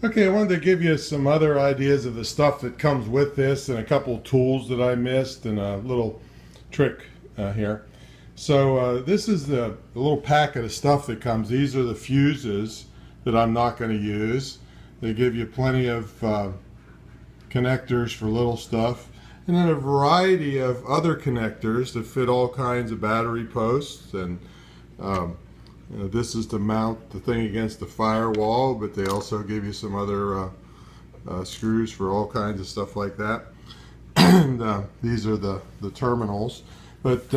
Okay, I wanted to give you some other ideas of the stuff that comes with this and a couple tools that I missed and a little trick here. So this is the little packet of stuff that comes. These are the fuses that I'm not going to use. They give you plenty of connectors for little stuff, and then a variety of other connectors that fit all kinds of battery posts. And this is to mount the thing against the firewall, but they also give you some other screws for all kinds of stuff like that. And these are the terminals. But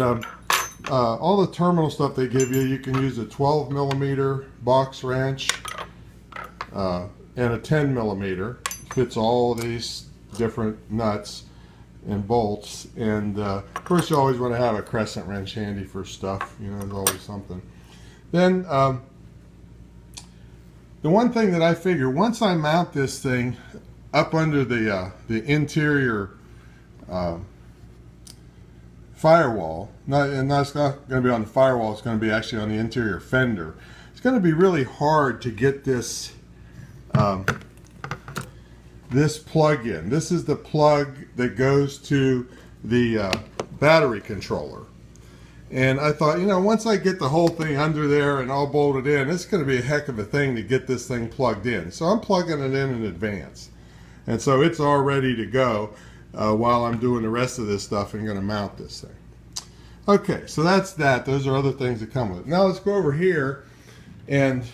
all the terminal stuff they give you, you can use a 12mm box wrench and a 10mm. Fits all these different nuts and bolts. And of course you always want to have a crescent wrench handy for stuff. You know, there's always something. Then the one thing that I figure, once I mount this thing up under the interior firewall, it's not going to be on the firewall, it's going to be actually on the interior fender. It's going to be really hard to get this this plug in. This is the plug that goes to the battery controller. And I thought, you know, once I get the whole thing under there and all bolted in, it's going to be a heck of a thing to get this thing plugged in. So I'm plugging it in advance. And so it's all ready to go while I'm doing the rest of this stuff and going to mount this thing. Okay, so that's that. Those are other things that come with it. Now let's go over here. And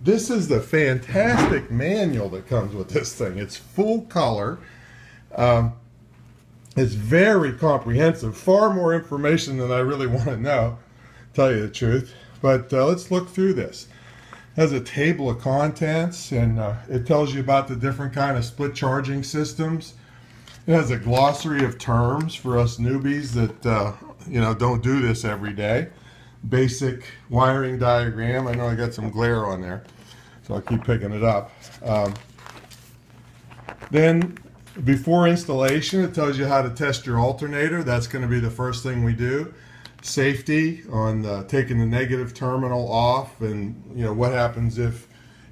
this is the fantastic manual that comes with this thing. It's full color. It's very comprehensive, far more information than I really want to know, tell you the truth. But let's look through this. It has a table of contents, and it tells you about the different kind of split charging systems. It has a glossary of terms for us newbies that you know, don't do this every day. Basic wiring diagram. I know I got some glare on there, so I'll keep picking it up. Then before installation, it tells you how to test your alternator. That's going to be the first thing we do. Safety on taking the negative terminal off, and you know what happens if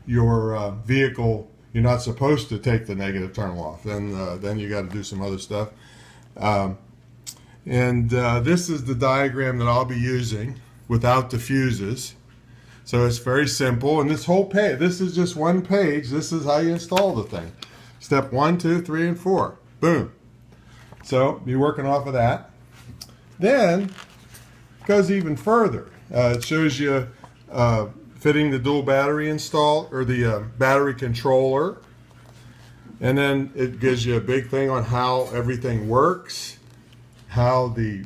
your vehicle, you're not supposed to take the negative terminal off. Then you got to do some other stuff. This is the diagram that I'll be using without the fuses. So it's very simple, and this whole page, this is just one page. This is how you install the thing. Step 1, 2, 3, and 4. Boom. So you're working off of that. Then it goes even further. It shows you fitting the dual battery install, or the battery controller. And then it gives you a big thing on how everything works, how the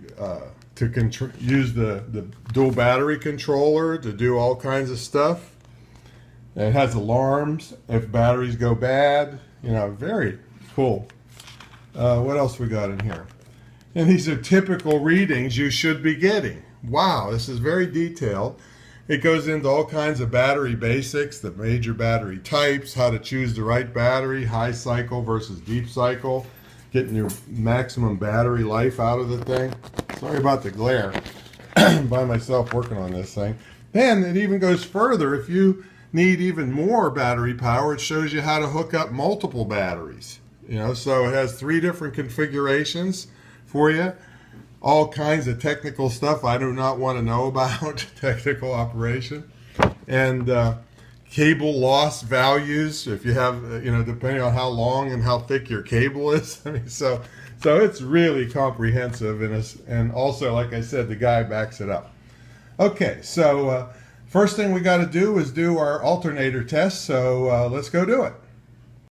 use the dual battery controller to do all kinds of stuff. And it has alarms if batteries go bad. You know, very cool. What else we got in here? And these are typical readings you should be getting. Wow, this is very detailed. It goes into all kinds of battery basics, the major battery types, how to choose the right battery, high cycle versus deep cycle, getting your maximum battery life out of the thing. Sorry about the glare. By myself working on this thing. Then it even goes further. If you need even more battery power, it shows you how to hook up multiple batteries. You know, so it has 3 different configurations for you. All kinds of technical stuff I do not want to know about, technical operation. And cable loss values, if you have, you know, depending on how long and how thick your cable is. I mean, so it's really comprehensive, and also, like I said, the guy backs it up. Okay, so first thing we got to do is do our alternator test, so let's go do it.